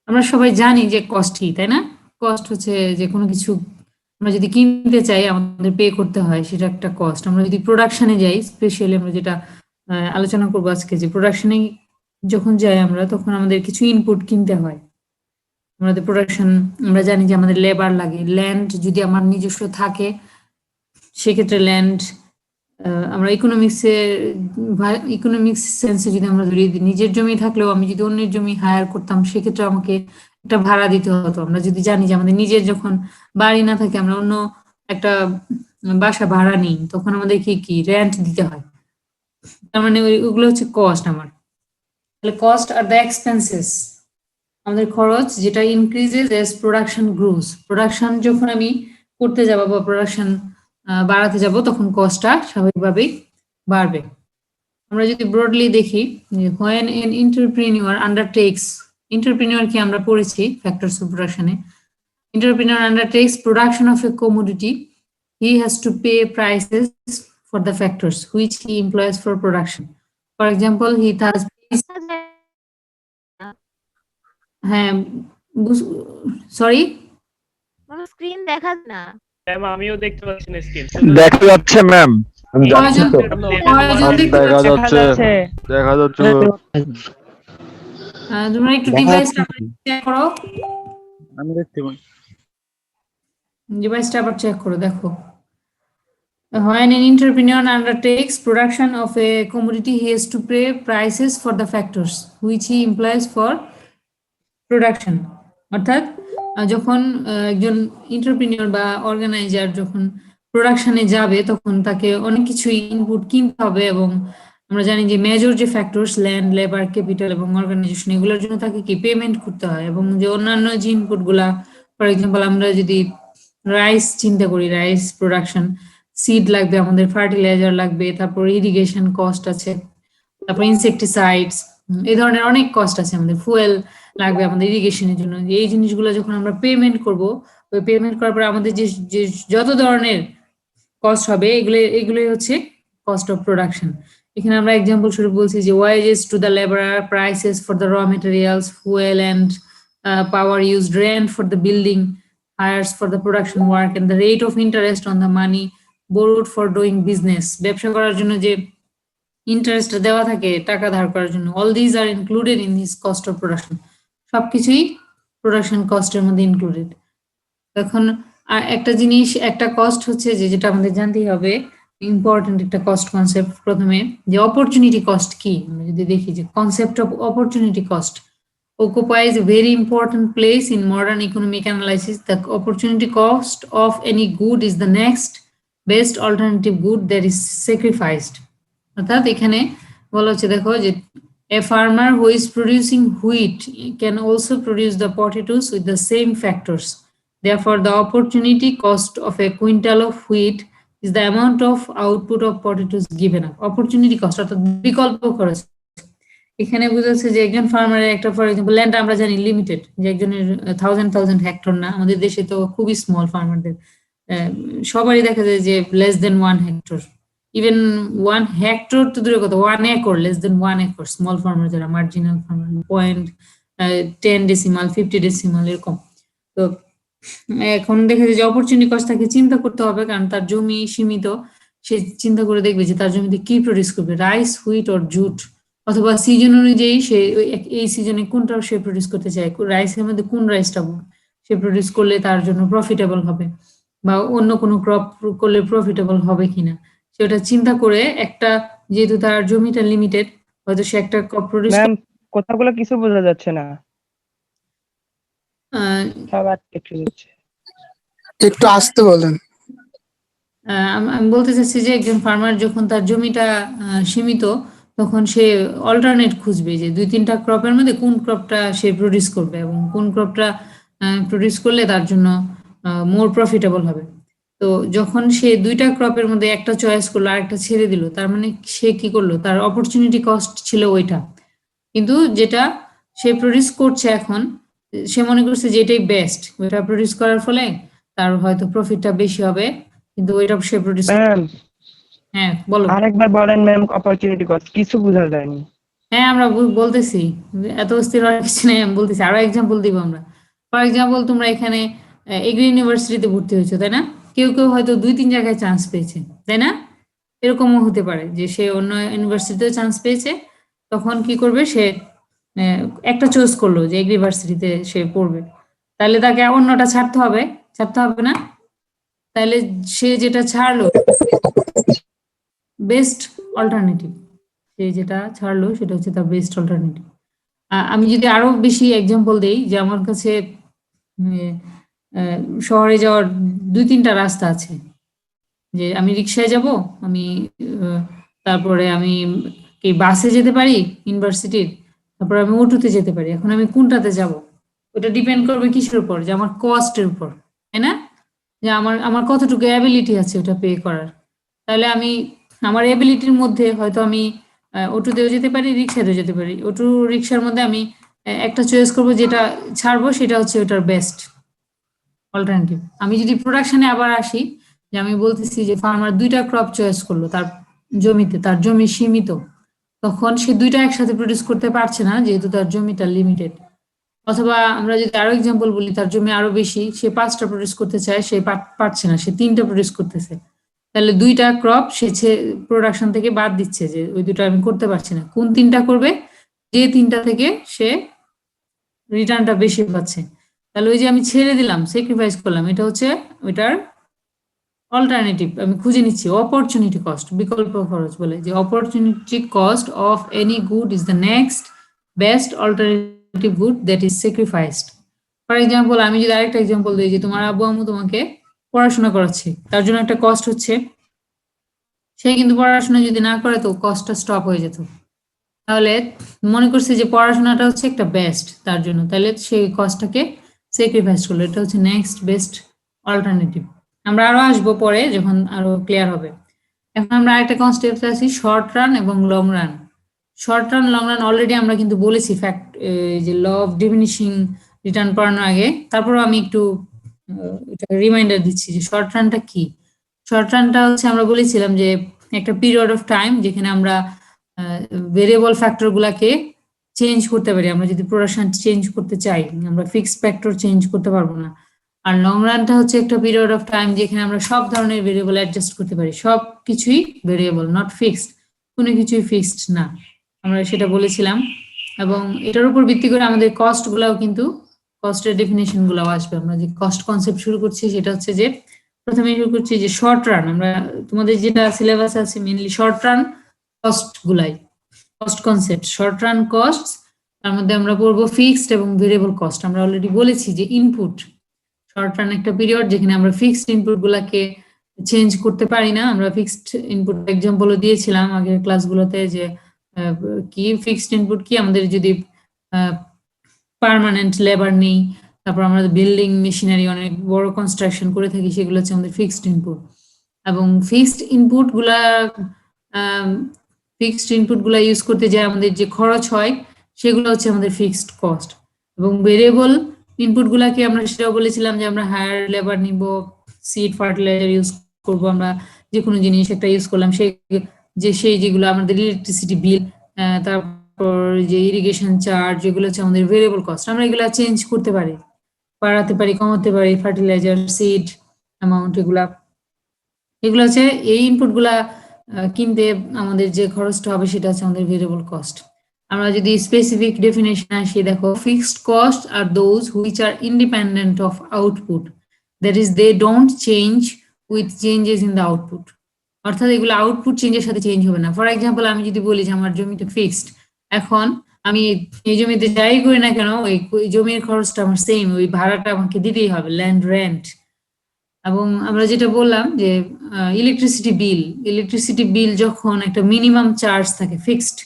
আমরা সবাই জানি যে কস্ট কি, তাই না? কস্ট হচ্ছে যে কোনো কিছু আমরা যদি কিনতে চাই আমাদের পে করতে হয়, সেটা একটা কস্ট। আমরা যদি প্রোডাকশনে যাই, স্পেশালি আমরা যেটা আলোচনা করবো আজকে, যে প্রোডাকশনে যখন যাই আমরা, তখন আমাদের কিছু ইনপুট কিনতে হয়। আমাদের প্রোডাকশন, আমরা জানি যে আমাদের লেবার লাগে, ল্যান্ড যদি আমার নিজস্ব থাকে সেক্ষেত্রে ল্যান্ড, আমরা ইকোনমিক্স সেন্সে যদি আমরা ধরি, নিজের জমি থাকলেও আমি যদি অন্যের জমি হায়ার করতাম সেক্ষেত্রে আমাকে একটা ভাড়া দিতে হতো। আমরা যদি জানি যে আমাদের নিজের যখন বাড়ি না থাকে, আমরা অন্য একটা বাসা ভাড়া নিই, তখন আমাদের কি কি রেন্ট দিতে হয়। তার মানে ওগুলো হচ্ছে কস্ট আমার। তাহলে কস্ট আর দ্য এক্সপেন্সেস, আমাদের খরচ যেটা increases as production grows. Production যখন আমি করতে যাব বা প্রোডাকশন বাড়াতে যাব, তখন কস্টটা স্বাভাবিকভাবেই বাড়বে। আমরা যদি ব্রডলি দেখি, when an entrepreneur undertakes, entrepreneur কি আমরা পড়েছি ফ্যাক্টরস অফ প্রোডাকশনে, entrepreneur undertakes production of a commodity, he has to pay prices for the factors which he employs for production. For example, he thus pays, হ্যাঁ, sorry, screen দেখা যায় না। Ma'am আমিও দেখতে পাচ্ছি না স্ক্রিন। দেখা যাচ্ছে ম্যাম, আমি যাচ্ছি তো। দেখা যাচ্ছে, দেখা যাচ্ছে। তোমরা একটু ডিভাইসটা চেক করো, আমি দেখতে পাই। ডিভাইসটা আবার চেক করো, দেখো। When an entrepreneur undertakes production of a commodity, he has to pay prices for the factors which he employs for production. অর্থাৎ যখন একজন এন্টারপ্রেনিউর বা অর্গানাইজার যখন প্রোডাকশনে যাবে, তখন তাকে অনেক কিছু ইনপুট কিনতে হবে, এবং আমরা জানি যে মেজর যে ফ্যাক্টরস, ল্যান্ড, লেবার, ক্যাপিটাল এবং অর্গানাইজেশন, এগুলোর জন্য তাকে কি পেমেন্ট করতে হয়। এবং যে অন্যান্য যে ইনপুট গুলা, ফর এক্সাম্পল আমরা যদি রাইস চিন্তা করি, রাইস প্রোডাকশন, সিড লাগবে আমাদের, ফার্টিলাইজার লাগবে, তারপর ইরিগেশন কস্ট আছে, তারপর ইনসেকটিসাইডস, এই ধরনের অনেক কস্ট আছে আমাদের, ফুয়েল লাগবে আমাদের ইরিগেশনের জন্য। এই জিনিসগুলো যখন আমরা পেমেন্ট করব, ওই পেমেন্ট করার পরে আমাদের যে যে যত ধরনের কস্ট হবে, এগুলোই হচ্ছে কস্ট অফ প্রোডাকশন। এখানে আমরা এক্সাম্পল স্বরূপ বলছি যে wedges to the labourer, prices for the raw materials, fuel and power used, rent for the building, hires for the production work, and the rate of interest on the money borrowed for doing business. ব্যবসা করার জন্য যে interest দেওয়া থাকে টাকা ধার করার জন্য, all these are included in this cost of production. সবকিছুই প্রোডাকশন কস্টের মধ্যে ইনক্লুডেড। এখন একটা জিনিস, একটা কস্ট হচ্ছে যে যেটা আমাদের জানতেই হবে, ইম্পর্টেন্ট একটা কস্ট কনসেপ্ট, প্রথমে যে অপরচুনিটি কস্ট কি। আমরা যদি দেখি যে concept of opportunity cost occupies a very important place in modern economic analysis. The opportunity cost of any good is the next best alternative good that is sacrificed. অর্থাৎ এখানে বলা হচ্ছে, দেখো যে a farmer who is producing wheat can also produce the potatoes with the same factors. Therefore, the opportunity cost of a quintal of wheat is the amount of output of potatoes given up. Opportunity cost অর্থাৎ বিকল্প খরচ। এখানে বুঝাচ্ছে যে একজন ফার্মারের একটা, for example land আমরা জানি লিমিটেড, যে একজনের থাউজেন্ড হেক্টর না, আমাদের দেশে তো খুবই স্মল ফার্মারদের, সবারই দেখা যায় যে less than 1 hectare, even 1 hectare তো দূরের কথা, 1 acre, less than 1 acre, small farmer যারা, মার্জিনাল ফার্মার, 0.10 ডেসিমাল, 50 ডেসিমাল এরকম। তো এখন দেখা যায় যে অপরচুনিটি কস্ট তাকে চিন্তা করতে হবে, কারণ তার জমি সীমিত, সে চিন্তা করে দেখবে যে তার জমিতে কি প্রডিউস করবে, রাইস, হুইট অর জুট, অথবা সিজন অনুযায়ী সে এই সিজনে কোনটা সে প্রডিউস করতে চায়, রাইসের মধ্যে কোন রাইসটা সে প্রডিউস করলে তার জন্য প্রফিটেবল হবে, বা অন্য কোনো ক্রপ করলে প্রফিটেবল হবে কিনা, সেটা চিন্তা করে একটা, যেহেতু তার জমিটা লিমিটেড, হয়তো সে একটা ক্রপ প্রডিউস। ম্যাম কথাগুলো কিছু বোঝা যাচ্ছে না, একটু আসতে বলেন। আমি বলতে চাচ্ছি যে একজন ফার্মার যখন তার জমিটা সীমিত, তখন সে অল্টারনেট খুঁজবে যে 2-3টা ক্রপের মধ্যে কোন ক্রপটা সে প্রডিউস করবে, এবং কোন ক্রপটা প্রডিউস করলে তার জন্য মোর প্রফিটেবল হবে। তো যখন সে 2টা ক্রপের মধ্যে একটা চয়েস করলো, আরেকটা ছেড়ে দিল, তার মানে সে কি করলো, তার অপরচুনিটি কস্ট ছিল ওইটা, কিন্তু যেটা সে প্রডিউস করছে এখন, সে মনে করছে যে এটাই বেস্ট, ওইটা প্রডিউস করার ফলে তার হয়তো প্রফিটটা বেশি হবে, কিন্তু ওইটা সে প্রডিউস। ম্যাম হ্যাঁ বলো, আরেকবার বলেন ম্যাম, অপরচুনিটি কস্ট কিছু বোঝা যায়নি। হ্যাঁ আমরা বলতেছি, এত অস্থির হওয়ার কিছু নেই, আমি বলতেছি আরো এক্সাম্পল দিব আমরা। ফর এক্সাম্পল তোমরা এখানে এগ্রি ইউনিভার্সিটিতে ভর্তি হয়েছো, তাই না? কেউ কেউ হয়তো 2-3 জায়গায় চান্স পেয়েছে, তাই না? এরকমও হতে পারে যে সে অন্য ইউনিভার্সিটিতেও চান্স পেয়েছে, তখন কি করবে সে আহ, একটা চুজ করলো যে এগ্রি ইউনিভার্সিটিতে সে পড়বে, তাহলে তাকে অন্যটা ছাড়তে হবে না? তাহলে সে যেটা ছাড়লো বেস্ট অল্টারনেটিভ, সে যেটা ছাড়লো সেটা হচ্ছে তার বেস্ট অল্টারনেটিভ। আমি যদি আরো বেশি এক্সাম্পল দেই, যে আমার কাছে উম, শহরে যাওয়ার 2-3টা রাস্তা আছে, যে আমি রিক্সায় যাব, আমি তারপরে আমি কি বাসে যেতে পারি ইউনিভার্সিটির, তারপরে আমি অটোতে যেতে পারি। এখন আমি কোনটাতে যাব, ওটা ডিপেন্ড করবে কিসের উপর, যে আমার কস্টের উপর, তাই না? যে আমার আমার কতটুকু অ্যাবিলিটি আছে ওটা পে করার। তাহলে আমি আমার এবিলিটির মধ্যে হয়তো আমি অটোতেও যেতে পারি, রিক্সাতেও যেতে পারি। অটো রিক্সার মধ্যে আমি একটা চয়েস করব, যেটা ছাড়বো সেটা হচ্ছে ওটার বেস্ট অল্টারনেটিভ। আমি যদি প্রোডাকশনে আবার আসি, যে আমি বলতেছি যে ফার্মার 2টা ক্রপ চয়েস করলো তার জমিতে, তার জমি সীমিত, তখন সে 2টা একসাথে প্রডিউস করতে পারছে না যেহেতু তার জমিটা লিমিটেড। অথবা আমরা যদি আরো এক্সাম্পল বলি, তার জমি আরো বেশি, সে 5টা প্রডিউস করতে চায়, সে পারছে না, সে 3টা প্রডিউস করতেছে। তাহলে 2টা ক্রপ সে প্রোডাকশন থেকে বাদ দিচ্ছে, যে ওই 2টা আমি করতে পারছি না। কোন 3টা করবে? যে 3টা থেকে সে রিটার্নটা বেশি পাচ্ছে। তাহলে ওই যে আমি ছেড়ে দিলাম, স্যাক্রিফাইস করলাম, এটা হচ্ছে ওইটার অল্টারনেটিভ। আমি খুঁজে নিচ্ছি অপরচুনিটি কস্ট, বিকল্প খরচ বলে, যে opportunity cost of any good is the next best alternative good that is sacrificed. For example আমি যদি আরেকটা এক্সাম্পল দিই, যে তোমার আব্বু আম্মু তোমাকে পড়াশোনা করাচ্ছে, তার জন্য একটা কস্ট হচ্ছে, সে কিন্তু পড়াশোনা যদি না করে তো কস্টটা স্টপ হয়ে যেত। তাহলে মনে করছে যে পড়াশোনাটা হচ্ছে একটা বেস্ট তার জন্য, তাহলে সেই কস্টটাকে স্যাক্রিফাইস করলো, এটা হচ্ছে নেক্সট বেস্ট অল্টারনেটিভ। আমরা আরো আসবো পরে যখন আরো ক্লিয়ার হবে। এখন আমরা আরেকটা কনসেপ্ট আছি, শর্ট রান এবং long run. Short run long run already আমরা কিন্তু বলেছি ফ্যাক্ট, যে ল অফ ডিমিনিশিং রিটার্ন পড়ানোর আগে। তারপরও আমি একটু রিমাইন্ডার দিচ্ছি যে শর্ট রানটা কি। শর্ট রানটা হচ্ছে আমরা বলেছিলাম যে একটা পিরিয়ড অফ টাইম যেখানে আমরা ভেরিয়েবল ফ্যাক্টর গুলাকে চেঞ্জ করতে পারি। আমরা যদি প্রোডাকশন চেঞ্জ করতে চাই, আমরা ফিক্সড ফ্যাক্টর চেঞ্জ করতে পারবো না। আর লং রানটা হচ্ছে একটা পিরিয়ড অফ টাইম যেখানে আমরা সব ধরনের ভেরিয়েবল অ্যাডজাস্ট করতে পারি, সব কিছুই ভেরিয়েবল, নট ফিক্সড, কোনো কিছুই ফিক্সড না, আমরা সেটা বলেছিলাম। এবং এটার উপর ভিত্তি করে আমাদের কস্ট গুলাও কিন্তু, কস্টের ডেফিনেশন গুলাও আসবে। আমরা যে কস্ট কনসেপ্ট শুরু করছি সেটা হচ্ছে যে প্রথমে শুরু করছি যে শর্ট রান। আমরা তোমাদের যেটা সিলেবাস আছে মেইনলি শর্ট রান কস্ট গুলাই, cost concept, short run cost. তার মধ্যে আমরা পড়বো ফিক্সড এবং ভেরিয়েবল কস্ট। আমরা অলরেডি বলেছি যে ইনপুট, শর্ট রান একটা পিরিয়ড যেখানে আমরা ফিক্সড ইনপুট গুলাকে চেঞ্জ করতে পারি না। আমরা ফিক্সড ইনপুট এক্সাম্পলও দিয়েছিলাম আগের ক্লাসগুলোতে, যে কি ফিক্সড ইনপুট কি, আমাদের যদি পার্মানেন্ট লেবার নেই, তারপর আমরা বিল্ডিং মেশিনারি অনেক বড় কনস্ট্রাকশন করে থাকি, সেগুলো হচ্ছে আমাদের ফিক্সড ইনপুট। এবং ফিক্সড ইনপুট গুলা ইউজ করতে যে আমাদের যে খরচ হয় সেগুলো হচ্ছে আমাদের ফিক্সড কস্ট। এবং ভেরিয়েবল ইনপুট গুলাকে আমরা সেটাও বলেছিলাম যে আমরা হায়ার লেবার নিব, সিড ফার্টিলাইজার ইউজ করব, আমরা যে কোনো জিনিস একটা ইউজ করলাম, সেই যেগুলো আমাদের ইলেকট্রিসিটি বিল, তারপর যে ইরিগেশন চার্জ, যেগুলো হচ্ছে আমাদের ভেরিয়েবল কস্ট, আমরা এগুলা চেঞ্জ করতে পারি, বাড়াতে পারি, কমাতে পারি, ফার্টিলাইজার, সিড অ্যামাউন্ট, এগুলো হচ্ছে এই ইনপুট গুলা কিনতে আমাদের যে খরচটা হবে সেটা হচ্ছে আমাদের ভেরিয়েবল কস্ট। আমরা যদি স্পেসিফিক ডেফিনেশন আসি, দেখো ফিক্সড কস্ট আর those which are independent of output, that is they don't change with changes in the output. অর্থাৎ এগুলো আউটপুট চেঞ্জের সাথে চেঞ্জ হবে না। ফর এক্সাম্পল আমি যদি বলি যে আমার জমিটা ফিক্সড, এখন আমি এই জমিতে যাই করি না কেন ওই জমির খরচটা আমার সেম, ওই ভাড়াটা আমাকে দিতেই হবে, ল্যান্ড রেন্ট। এবং আমরা যেটা বললাম যে ইলেকট্রিসিটি বিল যখন একটা মিনিমাম চার্জ থাকে ফিক্সড,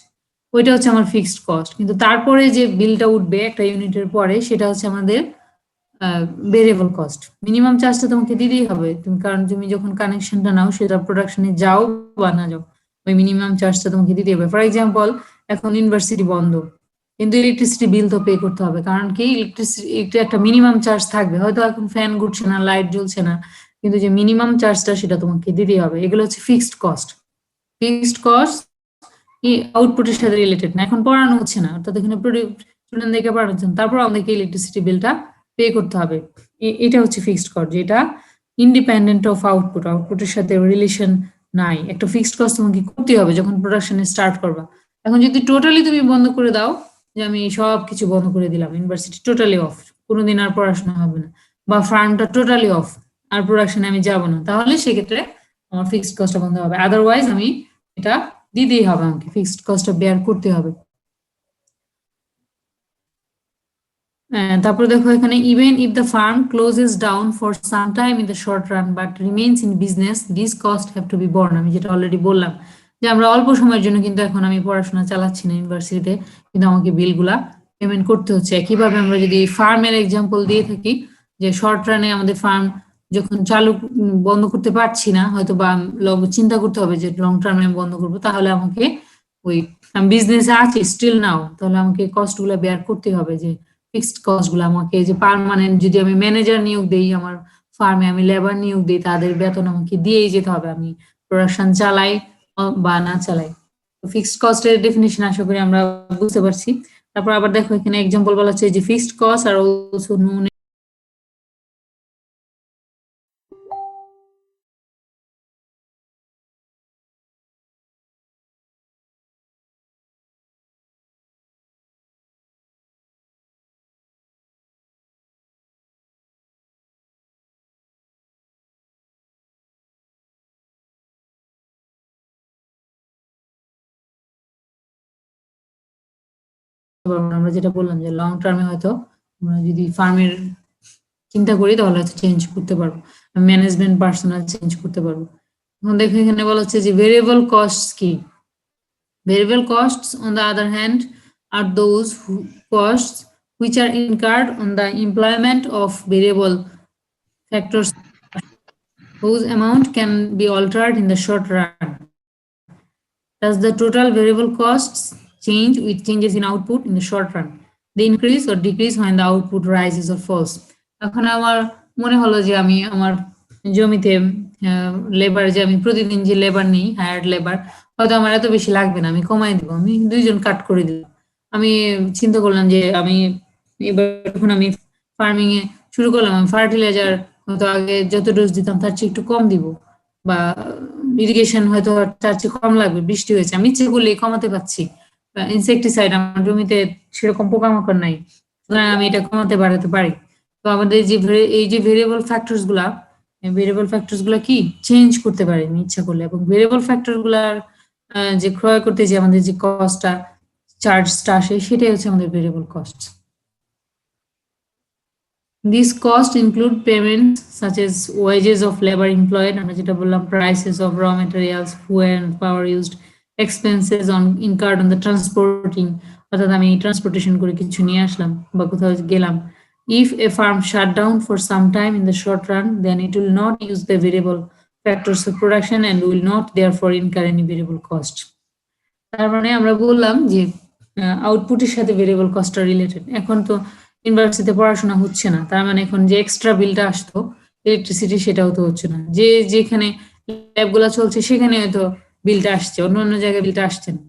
ওইটা হচ্ছে আমার ফিক্সড কস্ট। কিন্তু তারপরে যে বিলটা উঠবে একটা ইউনিটের পরে সেটা হচ্ছে আমাদের ভেরিয়েবল কস্ট। মিনিমাম চার্জটা তোমাকে দিতেই হবে, তুমি কারণ তুমি যখন কানেকশনটা নাও সেটা প্রোডাকশনে যাও বা না যাও, ওই মিনিমাম চার্জটা তোমাকে দিতেই হবে। ফর এক্সাম্পল এখন ইউনিভার্সিটি বন্ধ, কিন্তু ইলেকট্রিসিটি বিল তো পে করতে হবে, কারণ কি ইলেকট্রিসিটি একটা মিনিমাম চার্জ থাকবে। হয়তো এখন ফ্যান ঘুরছে না, লাইট জ্বলছে না, কিন্তু যে মিনিমাম চার্জটা সেটা তোমাকে দিতেই হবে। এগুলো হচ্ছে ফিক্সড কস্ট। ফিক্সড কস্ট আউটপুটের সাথে রিলেটেড না, এখন পড়ানো হচ্ছে না, অর্থাৎ এখানে স্টুডেন্টদেরকে পড়ানো হচ্ছে না, তারপর আমাদেরকে ইলেকট্রিসিটি বিলটা পে করতে হবে। এটা হচ্ছে ফিক্সড কস্ট, যেটা ইন্ডিপেন্ডেন্ট অফ আউটপুট, আউটপুটের সাথে রিলেশন নাই। একটা ফিক্সড কস্ট তোমাকে করতে হবে যখন প্রোডাকশনে স্টার্ট করবা। এখন যদি টোটালি তুমি বন্ধ করে দাও, যে আমি সব কিছু বন্ধ করে দিলাম, ইউনিভার্সিটি টোটালি অফ, কোনোদিন আর পড়াশোনা হবে না, বা ফার্মটা টোটালি অফ, আর প্রোডাকশনে আমি যাব না, তাহলে সেক্ষেত্রে আমার ফিক্সড কস্টটা বন্ধ হবে। আদারওয়াইজ আমি এটা দিতেই হবে, আমাকে ফিক্সড কস্টটা বেয়ার করতে হবে। তারপর দেখো এখানে, even if the farm clauses down for some time in the short run but remains in business, this cost have to B born. আমি যেটা অলরেডি বললাম যে আমরা অল্প সময়ের জন্য কিন্তু এখন আমি পড়াশোনা চালাচ্ছি না ইউনিভার্সিটিতে, কিন্তু আমাকে বিলগুলা পেমেন্ট করতে হচ্ছে। একইভাবে আমরা যদি ফার্মের এক্সাম্পল দিয়ে থাকি, যে শর্ট রানে আমাদের ফার্ম যখন চালু বন্ধ করতে পারছি না, হয়তো বা চিন্তা করতে হবে যে লং টার্মে আমি বন্ধ করবো, তাহলে আমাকে ওই বিজনেসে আছি স্টিল নাও, তাহলে আমাকে কস্ট গুলা বেয়ার করতে হবে। যে ফিক্সড কস্ট গুলো আমাকে, যে পার্মানেন্ট যদি আমি ম্যানেজার নিয়োগ দেই আমার ফার্মে, আমি লেবার নিয়োগ দিই, তাদের বেতন আমাকে দিয়েই যেতে হবে, আমি প্রোডাকশন চালাই বা না চালাই। ফিক্সড কস্টের ডেফিনিশন আশা করি আমরা বুঝতে পারছি। তারপর আবার দেখো এখানে এক্সাম্পল বলা হচ্ছে যে fixed cost are also known আমরা যেটা বললাম যে লং টার্মে হয়তো আমরা যদি ফার্মের চিন্তা করি তাহলে হয়তো চেঞ্জ করতে পারবো, ম্যানেজমেন্ট পার্সোনাল চেঞ্জ করতে পারবো। এখন দেখো এখানে বলা হচ্ছে যে ভেরিয়েবল কস্ট কি। Variable costs, on the other hand, are those costs which are incurred on the employment of variable factors whose amount can be altered in the short run. Does the total variable costs change with changes in output in the short run? They increase or decrease when the output rises or falls. এখন আমার মনে হলো যে আমি আমার জমিতে labour, যে আমি প্রতিদিন যে লেবার নিই, হায়ার্ড লেবার, হয়তো আমার এত বেশি লাগবে না, আমি কমাই দিব, আমি 2 জন কাট করে দিলাম। আমি চিন্তা করলাম যে আমি এবার যখন আমি ফার্মিং এ শুরু করলাম, আমি ফার্টিলাইজার হয়তো আগে যত ডোজ দিতাম তার চেয়ে একটু কম দিব, বা ইরিগেশন হয়তো তার চেয়ে কম লাগবে, বৃষ্টি হয়েছে, আমি ইচ্ছে করলেই কমাতে পারছি। ইনসেকটিসাইড, আমার জমিতে সেরকম পোকামাকড় নাই, সুতরাং আমি এটা কমাতে বাড়াতে পারি। তো আমাদের যে এই যে ভেরিয়েবল ফ্যাক্টরস গুলা কি চেঞ্জ করতে পারি আমি ইচ্ছা করলে, এবং ভেরিয়েবল ফ্যাক্টর গুলার যে ক্রয় করতে যে আমাদের যে কস্টটা, চার্জটা আসে, সেটাই হচ্ছে আমাদের variable cost. These costs include payments such as wages of labor employed, আমরা যেটা বললাম, prices of raw materials, fuel and power used, expenses incurred on the transporting, অর্থাৎ আমি ট্রান্সপোর্টেশন করে কিছু নিয়ে আসলাম বা কোথাও গেলাম। If a farm shut down for some time in the short run, then it will not use the variable factors of production and will not therefore incur any variable cost. তার মানে আমরা বললাম যে আউটপুটের সাথে ভেরিয়েবল কস্টটা রিলেটেড। এখন তো ইউনিভার্সিটিতে পড়াশোনা হচ্ছে না, তার মানে এখন যে এক্সট্রা বিলটা আসতো ইলেকট্রিসিটি, সেটাও তো হচ্ছে না। যে যেখানে ল্যাবগুলো চলছে সেখানে হয়তো বিলটা আসছে, অন্য অন্য জায়গায় বিলটা আসছে না।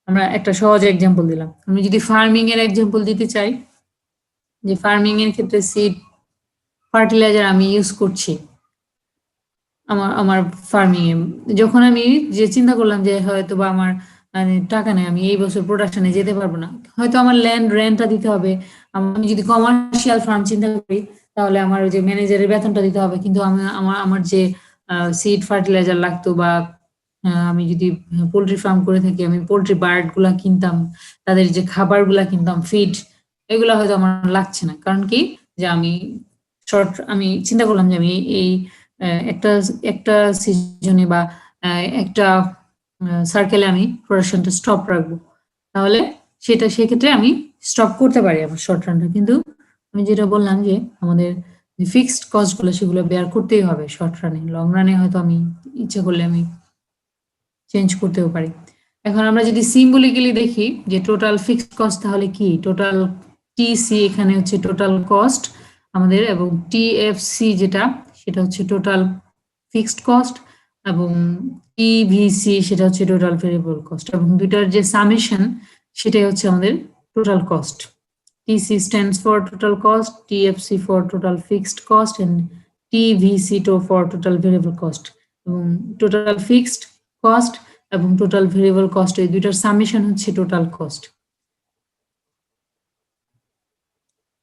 আমরা একটা সহজ এক্সাম্পল দিলাম। আমি যদি ফার্মিং এর এক্সাম্পল দিতে চাই, যে ফার্মিং এর ক্ষেত্রে সিড ফার্টিলাইজার আমি ইউজ করছি আমার ফার্মিং এ, যখন আমি যে চিন্তা করলাম যে হয়তো বা আমার মানে টাকা নেই, আমি এই বছর প্রোডাকশনে যেতে পারবো না, হয়তো আমার ল্যান্ড রেন্টটা দিতে হবে। আমি যদি কমার্শিয়াল ফার্ম চিন্তা করি, তাহলে আমার যে ম্যানেজারের বেতনটা দিতে হবে, কিন্তু আমার যে সিড ফার্টিলাইজার লাগতো, বা আমি যদি পোল্ট্রি ফার্ম করে থাকি, আমি পোল্ট্রি বার্ড গুলা কিনতাম, তাদের যে খাবার গুলা কিনতাম, ফিড, এগুলা হয়তো আমার লাগছে না। কারণ কি, যে আমি চিন্তা করলাম যে আমি এই একটা সিজনে বা একটা সার্কেলে আমি প্রোডাকশনটা স্টপ রাখবো, তাহলে সেক্ষেত্রে আমি স্টপ করতে পারি আমার শর্ট রানটা। কিন্তু আমি যেটা বললাম যে আমাদের যে ফিক্সড কস্ট গুলো, সেগুলো বেয়ার করতেই হবে শর্ট রানে। লং রানে হয়তো আমি ইচ্ছা করলে আমি চেঞ্জ করতেও পারি। এখন আমরা যদি সিম্বলিক্যালি দেখি যে টোটাল ফিক্সড কস্ট তাহলে কি, টোটাল টিসি এখানে হচ্ছে টোটাল কস্ট আমাদের, এবং টিএফসি যেটা, সেটা হচ্ছে টোটাল ফিক্সড কস্ট, এবং টিভিসি সেটা হচ্ছে টোটাল ভেরিয়েবল কস্ট, এবং দুইটার যে সামেশন সেটাই হচ্ছে আমাদের total cost. TC stands for total cost, TFC for total fixed cost, and TVC for total variable cost. এবং total fixed cost এবং total variable cost এই দুইটার সামেশন হচ্ছে টোটাল কস্ট।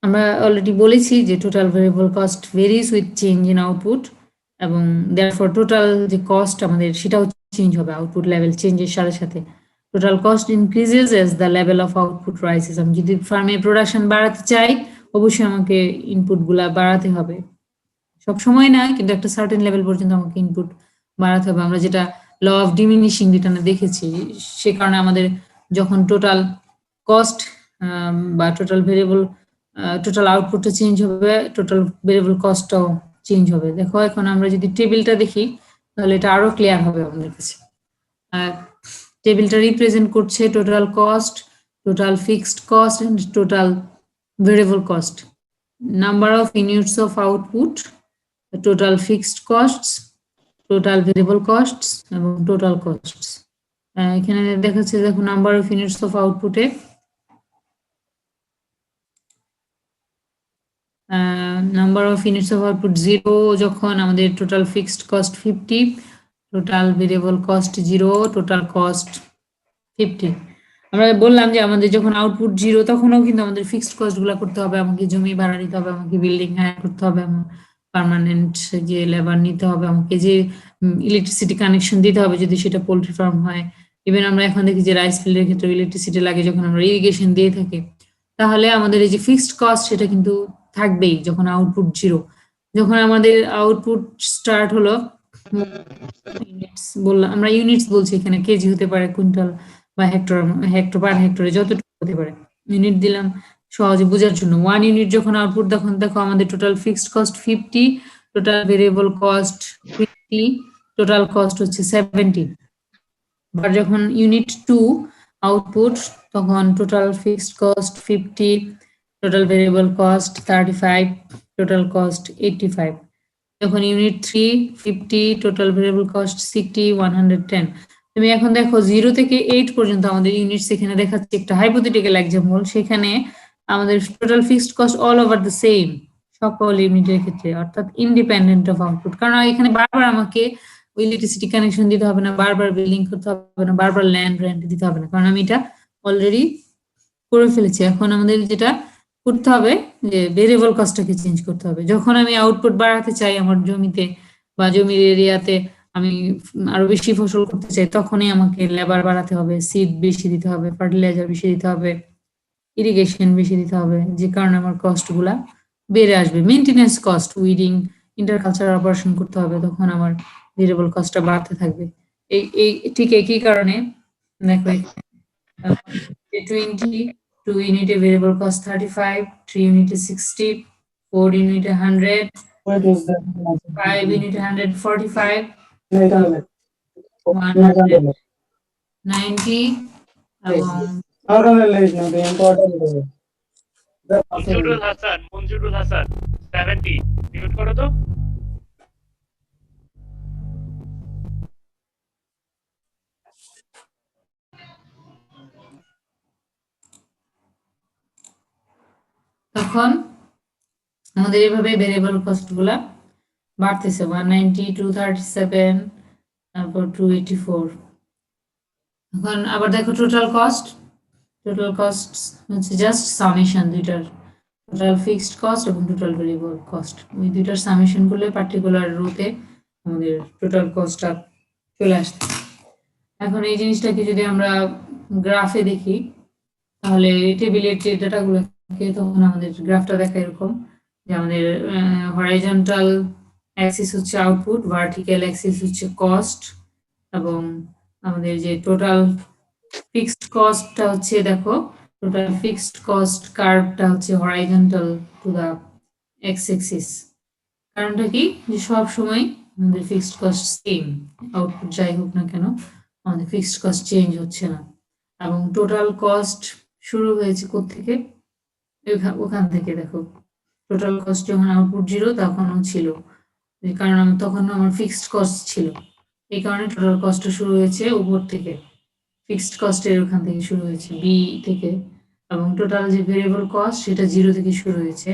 আমরা অলরেডি বলেছি যে total variable cost varies with change in output, এবং therefore total যে কস্ট আমাদের সেটাও চেঞ্জ হবে আউটপুট লেভেল চেঞ্জের সাথে সাথে। Total cost increases as the level of output rises. আমি যদি ফার্মে প্রোডাকশন বাড়াতে চাই অবশ্যই আমাকে ইনপুট গুলা বাড়াতে হবে, সব সময় না কিন্তু একটা সার্টেন লেভেল পর্যন্ত আমাকে ইনপুট বাড়াতে হবে। আমরা যেটা ল অফ ডিমিনিশিং রিটার্নে দেখেছি, সে কারণে আমাদের যখন টোটাল কস্ট বা টোটাল ভেরিয়েবল টোটাল আউটপুটটা চেঞ্জ হবে, টোটাল ভেরিয়েবল কস্টটাও চেঞ্জ হবে। দেখো এখন আমরা যদি টেবিলটা দেখি তাহলে এটা আরো ক্লিয়ার হবে আমাদের কাছে। টেবিলটা রিপ্রেজেন্ট করছে total cost, total fixed cost and total variable cost, number of units of output, total fixed costs, total variable costs এবং টোটাল কস্টস। এখানে দেখাচ্ছে দেখো নাম্বার অফ ইউনিটস অফ আউটপুটে number of units of output 0 যখন আমাদের total fixed cost 50, total variable cost 0, total cost 50। আমরা বললাম যে আমাদের যখন আউটপুট 0 তখনও কিন্তু আমাদের ফিক্সড কস্ট গুলা করতে হবে, আমাকে জমি ভাড়া নিতে হবে, আমাকে বিল্ডিং হায়ার করতে হবে, পার্মানেন্ট যে লেবার নিতে হবে, আমাকে যে ইলেকট্রিসিটি কানেকশন দিতে হবে যদি সেটা পোল্ট্রি ফার্ম হয়। ইভেন আমরা এখন দেখি যে রাইস ফিল্ডের ক্ষেত্রে ইলেকট্রিসিটি লাগে যখন আমরা ইরিগেশন দিয়ে থাকি। তাহলে আমাদের এই যে ফিক্সড কস্ট সেটা কিন্তু থাকবেই যখন আউটপুট 0। যখন আমাদের আউটপুট স্টার্ট হলো, ইউনিটস বললাম আমরা, ইউনিটস বলছি এখানে কেজি হতে পারে, কুইন্টাল বা হেক্টর, হেক্টর পার হেক্টরে যতটুকু হতে পারে ইউনিট দিলাম সহজে বোঝার জন্য। 1 ইউনিট যখন আউটপুট তখন দেখো আমাদের total fixed cost 50, total variable cost 20, total cost হচ্ছে 70। আর যখন ইউনিট 2 আউটপুট তখন total fixed cost 50, total variable cost 35, total cost 85। যখন ইউনিট 3 50, টোটাল ভেরিয়েবল কস্ট 60, 110। তুমি এখন দেখো 0 থেকে 8 পর্যন্ত আমাদের ইউনিটস এখানে দেখাচ্ছে একটা হাইপোথেটিক্যাল এক্সাম্পল, সেখানে আমাদের total fixed cost all over the same সকল ইউনিটের ক্ষেত্রে, অর্থাৎ ইন্ডিপেন্ডেন্ট অফ আউটপুট। কারণ এখানে বারবার আমাকে ইলেকট্রিসিটি কানেকশন দিতে হবে না, বারবার বিল্ডিং করতে হবে না, বারবার ল্যান্ড রেন্ট দিতে হবে না, কারণ আমি এটা অলরেডি করে ফেলেছি। এখন আমাদের যেটা করতে হবে যে ভেরিয়েবল কস্টটাকে চেঞ্জ করতে হবে। যখন আমি আউটপুট বাড়াতে চাই আমার জমিতে বা জমির এরিয়াতে, আমি আরো বেশি ফসল করতে চাই, তখনই আমাকে লেবার বাড়াতে হবে, সিড বেশি দিতে হবে, ফার্টিলাইজার বেশি দিতে হবে, ইরিগেশন বেশি দিতে হবে, যে কারণে আমার কস্ট গুলা বেড়ে আসবে। মেইনটেনেন্স কস্ট, উইডিং, ইন্টারকালচার অপারেশন করতে হবে, তখন আমার ভেরিয়েবল কস্টটা বাড়তে থাকবে। এই ঠিক একই কারণে দেখো 20, 2 ইউনিটে ভেরিয়েবল কস্ট 35, 3 ইউনিটে 60, 4 ইউনিটে 100, 5 ইউনিটে 145, 190 এবং মঞ্জুরুল হাসান 70 মিউট করো তো। তখন আমাদের এইভাবে ভেরিয়েবল কস্ট গুলা বাড়তেছে, 190, 237, তারপর 284। এখন আবার দেখো টোটাল কস্ট হচ্ছে জাস্ট সামেশন দুইটার, টোটাল ফিক্সড কস্ট এবং টোটাল ভেরিয়েবল কস্ট, ওই দুইটার সামেশন করলে পার্টিকুলার রোতে আমাদের টোটাল কস্টটা চলে আসছে। এখন এই জিনিসটাকে যদি আমরা গ্রাফে দেখি তাহলে টেবিলের যে ডাটাগুলোকে, তখন আমাদের গ্রাফটা দেখা এরকম যে আমাদের হরাইজন্টাল অ্যাক্সিস হচ্ছে আউটপুট, ভার্টিক্যাল অ্যাক্সিস হচ্ছে কস্ট, এবং আমাদের যে টোটাল ফিক্সড কস্টটা হচ্ছে দেখো টোটাল ফিক্সড কস্ট কার্ভটা হচ্ছে horizontal to the X axis. কারণটা কি যে সব সময় আমাদের ফিক্সড কস্ট সেম, আউটপুট যাই হোক না কেন আমাদের ফিক্সড কস্ট চেঞ্জ হচ্ছে না। এবং টোটাল কস্ট শুরু হয়েছে কোত্থেকে, ওখান থেকে দেখো টোটাল কস্ট যখন আউটপুট 0 তখনও ছিল, কারণ তখন আমার ফিক্সড কস্ট ছিল। এই কারণে টোটাল কস্টটা শুরু হয়েছে উপর থেকে, ফিক্সড কস্টের ওখান থেকে শুরু হয়েছে বি থেকে, এবং টোটাল যে ভেরিয়েবল কস্ট সেটা 0 থেকে শুরু হয়েছে।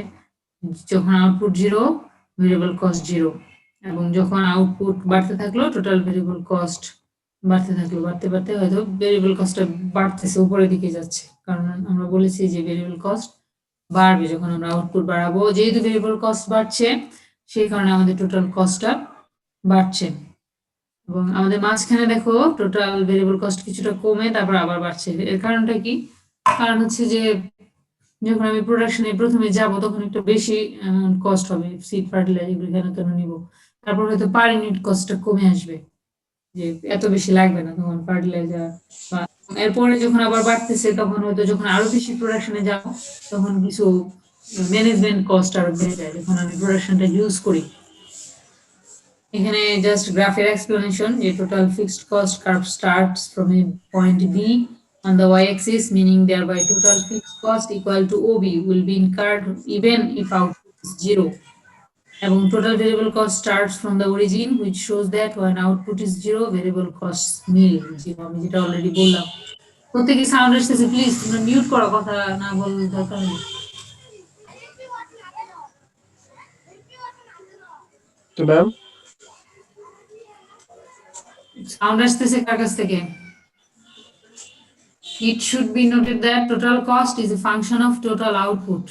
যখন আউটপুট 0, ভেরিয়েবল কস্ট 0, এবং যখন আউটপুট বাড়তে থাকলো টোটাল ভেরিয়েবল কস্ট বাড়তে থাকলো, বাড়তে বাড়তে হয়তো ভেরিয়েবল কস্টটা বাড়তেছে, উপরের দিকে যাচ্ছে, কারণ আমরা বলেছি যে ভেরিয়েবল কস্ট বাড়বে যখন আমরা আউটপুট বাড়াবো। যেহেতু ভেরিয়েবল কস্ট বাড়ছে সেই কারণে আমাদের টোটাল কস্টটা বাড়ছে। এবং আমাদের মাঝখানে দেখো টোটাল ভেরিয়েবল কস্ট কিছুটা কমে তারপর আবার বাড়ছে। এর কারণটা কি? কারণ হচ্ছে যে যখন আমি প্রোডাকশনে প্রথমে যাব তখন একটু বেশি অ্যামাউন্ট কস্ট হবে, সিড ফার্টিলাইজার এগুলো কেন কেন নিব, তারপর হয়তো পার ইউনিট কস্টটা কমে আসবে, যে এত বেশি লাগবে না তখন ফার্টিলাইজার। বা এরপরে যখন আবার বাড়তেছে তখন হয়তো যখন আরো বেশি প্রোডাকশনে যাব তখন কিছু ম্যানেজমেন্ট কস্ট আরো বেড়ে যায় যখন আমি প্রোডাকশনটা ইউজ করি। এখানে জাস্ট গ্রাফের এক্সপ্লেনেশন যে total fixed cost curve starts from a point B on the y-axis, meaning thereby total fixed cost equal to OB will be incurred even if output is 0. এবং total variable cost starts from the origin, which shows that when output is 0, variable costs nil, zero, আমি যেটা already বললাম। প্রত্যেকে sound আসতেছে, please তোমরা mute করো, কথা না বললে দরকার নেই। তো ম্যাম সাউন্ড আসতেছে কার কাছ থেকে? It should be noted that total cost is a function of total output.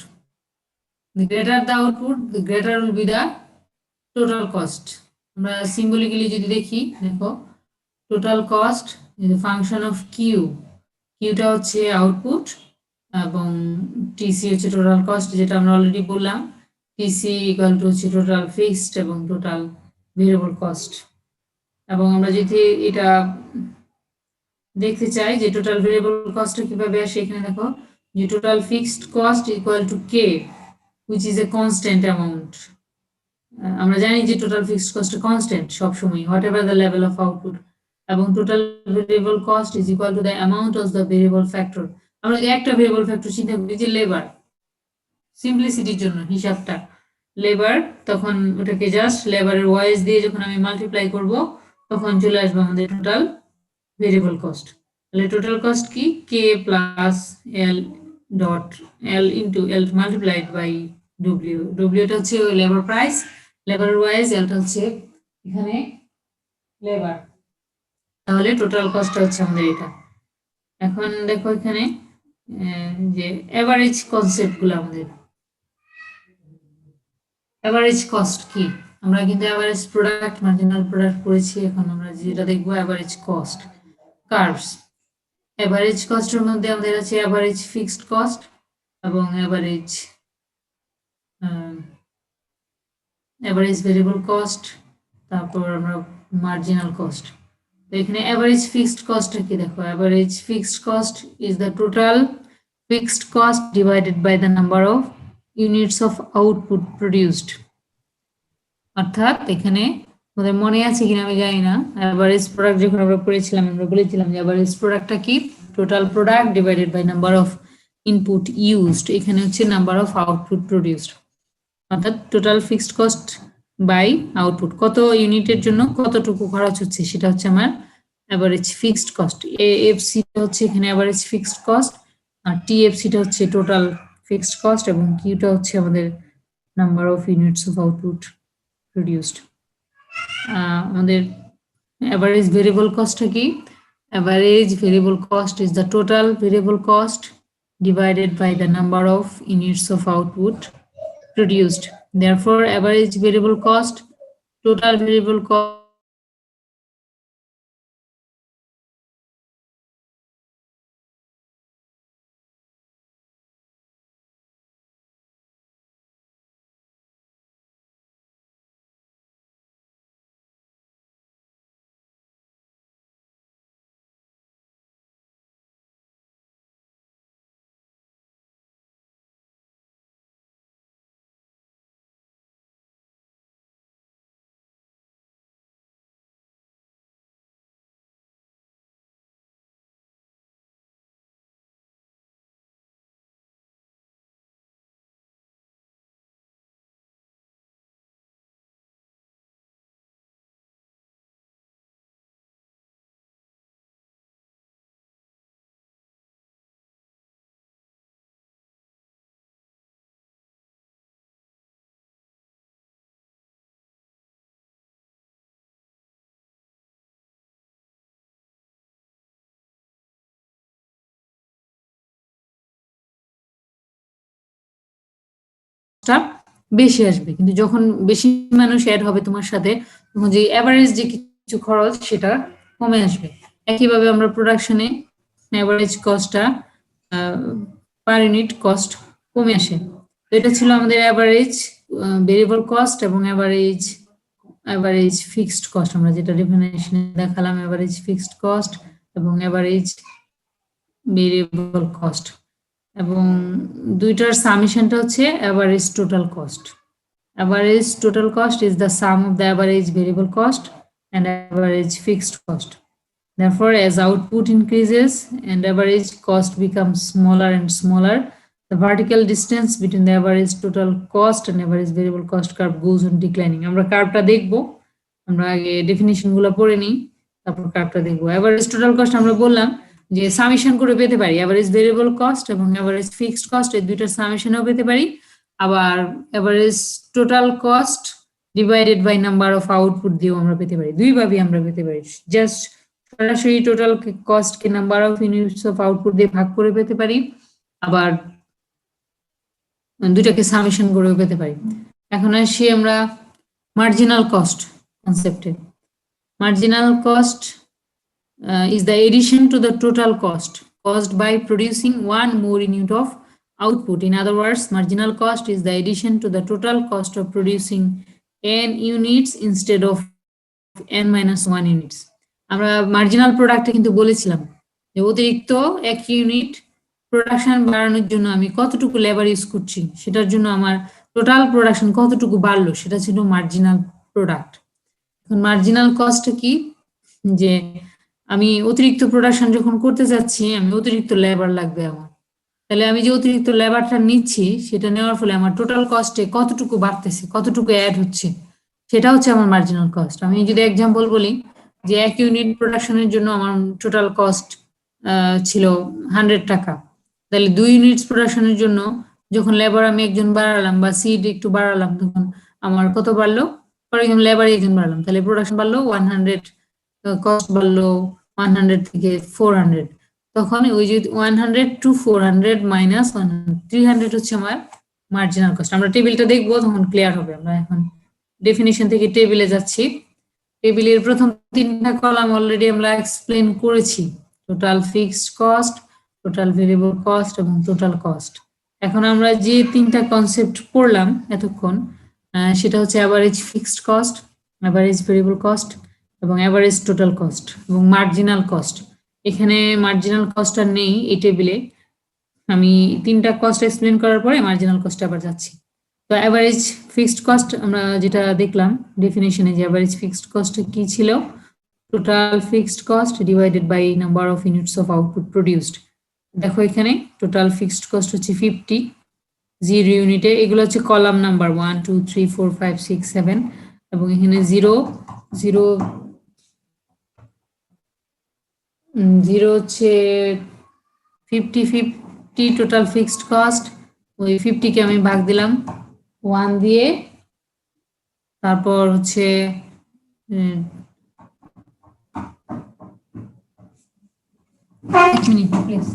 The greater the output, the greater will be the total cost. আমরা সিম্বলিক্যালি যদি দেখি, দেখো total cost is a function of Q, কিউটা হচ্ছে output এবং TC হচ্ছে total cost, যেটা আমরা অলরেডি বললাম। টিসি ইকুয়াল টু হচ্ছে টোটাল ফিক্সড এবং টোটাল ভেরিয়েবল কস্ট। এবং আমরা যদি এটা দেখতে চাই যে টোটাল ভেরিয়েবল কস্টটা কিভাবে আসে, এখানে দেখো যে total fixed cost equal to K, which is a constant amount. আমরা জানি যে টোটাল ফিক্সড কস্ট কনস্ট্যান্ট সব সময়, whatever the level of output, এবং total variable cost is equal to the amount of the variable factor. আমরা একটা variable factor চিন্তা করি যে লেবার, সিম্পলিসিটির জন্য হিসাবটা লেবার, তখন ওটাকে জাস্ট লেবারের ওয়াইজ দিয়ে যখন আমি মাল্টিপ্লাই করব তখন চলে আসবে আমাদের টোটাল ভেরিয়েবল কস্ট। তাহলে টোটাল কস্ট কি? K plus L dot L into L multiplied by W. ডব্লিউটা হচ্ছে ওই লেবার প্রাইস, লেবার ওয়াইজ, এলটা হচ্ছে এখানে লেবার। তাহলে টোটাল কস্টটা হচ্ছে আমাদের এটা। এখন দেখো এখানে যে এভারেজ কনসেপ্টগুলো আমাদের, এভারেজ কস্ট কি? আমরা কিন্তু এভারেজ প্রোডাক্ট, মার্জিনাল প্রোডাক্ট পড়েছি, এখন আমরা যেটা দেখবো এভারেজ কস্ট কার্ভস। এভারেজ কস্টের মধ্যে আমাদের আছে এভারেজ ফিক্সড কস্ট এবং এভারেজ ভেরিয়েবল কস্ট, তারপর আমরা মার্জিনাল কস্ট। তো এখানে এভারেজ ফিক্সড কস্টটা কি? দেখো average fixed cost is the total fixed cost divided by the number of units of output produced. অর্থাৎ এখানে আমাদের মনে আছে কিনা আমি জানি না, এভারেজ প্রোডাক্ট যখন আমরা পড়েছিলাম আমরা বলেছিলাম যে এভারেজ প্রোডাক্টটা কি? Total product divided by number of input used, এখানে হচ্ছে নাম্বার অফ আউটপুট প্রডিউসড, অর্থাৎ total fixed cost by output, কত ইউনিটের জন্য কতটুকু খরচ হচ্ছে সেটা হচ্ছে আমার এভারেজ ফিক্সড কস্ট। এএফসিটা হচ্ছে এখানে এভারেজ ফিক্সড কস্ট, আর টিএফসিটা হচ্ছে টোটাল ফিক্সড কস্ট, এবং কিউটা হচ্ছে আমাদের number of units of output produced. আমাদের অ্যাভারেজ ভেরিয়েবল কস্টটা কি? Average variable cost is the total variable cost divided by the number of units of output produced. Therefore, average variable cost, total variable cost কস্টটা বেশি আসবে, কিন্তু যখন বেশি মানুষ add হবে তোমার সাথে তখন যে অ্যাভারেজ যে কিছু খরচ সেটা কমে আসবে। একইভাবে আমরা প্রোডাকশনে অ্যাভারেজ কস্টটা পার ইউনিট কস্ট কমে আসে। তো এটা ছিল আমাদের অ্যাভারেজ ভেরিয়েবল কস্ট এবং অ্যাভারেজ ফিক্সড কস্ট। আমরা যেটা ডেফিনেশনে দেখালাম অ্যাভারেজ ফিক্সড কস্ট এবং অ্যাভারেজ ভেরিয়েবল কস্ট, এবং দুইটার সামেশনটা হচ্ছে average total cost. Average total cost is the sum of the average variable cost and average fixed cost. Therefore, as output increases and average cost becomes smaller and smaller, the vertical distance between the average total cost and average variable cost curve goes on declining. আমরা কার্ভটা দেখবো, আমরা আগে definition গুলো পড়ে নিই, তারপর কার্ভটা দেখবো। Average total cost আমরা বললাম যে সামেশন করে পেতে পারি, অ্যাভারেজ ভেরিয়েবল কস্ট এবং অ্যাভারেজ ফিক্সড কস্ট এই দুইটার সামেশনও পেতে পারি। আবার average total cost divided by number of output দিয়েও আমরা পেতে পারি, দুইভাবেই আমরা পেতে পারি। জাস্ট সরাসরি টোটাল কস্টকে number of units of output দিয়ে ভাগ করে পেতে পারি, আবার দুইটাকে সামেশন করেও পেতে পারি। এখন আসি আমরা মার্জিনাল কস্ট কনসেপ্টে। Marginal cost is the addition to the total cost caused by producing one more unit of output. In other words, marginal cost is the addition to the total cost of producing n units instead of n minus 1 units. আমরা marginal প্রোডাক্টে কিন্তু বলেছিলাম যে অতিরিক্ত এক unit production বাড়ানোর জন্য আমি কতটুকু লেবার ইউজ করছি, সেটার জন্য আমার টোটাল প্রোডাকশন কতটুকু বাড়লো, সেটা ছিল মার্জিনাল প্রোডাক্ট। এখন মার্জিনাল কস্টটা কি, যে আমি অতিরিক্ত প্রোডাকশন যখন করতে যাচ্ছি আমি অতিরিক্ত লেবার লাগবে আমার, তাহলে আমি যে অতিরিক্ত লেবারটা নিচ্ছি সেটা নেওয়ার ফলে আমার টোটাল কস্টে কতটুকু বাড়তেছে, কতটুকু অ্যাড হচ্ছে, সেটা হচ্ছে আমার মার্জিনাল কস্ট। আমি যদি এক্সাম্পল বলি যে এক ইউনিট প্রোডাকশনের জন্য আমার টোটাল কস্ট ছিল 100 টাকা, তাহলে 2 ইউনিটস প্রোডাকশনের জন্য যখন লেবার আমি একজন বাড়ালাম বা সিড একটু বাড়ালাম তখন আমার কত বাড়লো, পরে লেবার একজন বাড়ালাম, তাহলে প্রোডাকশন বাড়লো 100, কস্ট বাড়লো 100 থেকে 400, তখন ওই যে 100 টু 400 মাইনাস 300 হচ্ছে আমার মার্জিনাল কস্ট। আমরা টেবিলটা দেখবো তখন ক্লিয়ার হবে। আমরা এখন ডেফিনিশন থেকে টেবিলে যাচ্ছি। টেবিলের প্রথম 3টা কলাম অলরেডি আমরা এক্সপ্লেন করেছি, total fixed cost, total variable cost এবং টোটাল কস্ট। এখন আমরা যে 3টা কনসেপ্ট পড়লাম এতক্ষণ সেটা হচ্ছে average fixed cost, average variable cost এবং অ্যাভারেজ টোটাল কস্ট এবং মার্জিনাল কস্ট। এখানে মার্জিনাল কস্ট আর নেই এই টেবিলে, আমি 3টা কস্ট এক্সপ্লেন করার পরে মার্জিনাল কস্ট আবার যাচ্ছি। তো অ্যাভারেজ ফিক্সড কস্ট আমরা যেটা দেখলাম ডেফিনেশনে, যে অ্যাভারেজ ফিক্সড কস্ট কি ছিল, total fixed cost divided by number of units of output produced. দেখো এখানে টোটাল ফিক্সড কস্ট হচ্ছে 50, 0 ইউনিটে, এগুলো হচ্ছে কলাম নাম্বার 1 2 3 4 5 6 7, এবং এখানে 0 হচ্ছে 50 টোটাল ফিক্সড কস্ট। ওই 50কে আমি ভাগ দিলাম 1 দিয়ে, তারপর হচ্ছে এক মিনিট প্লিজ।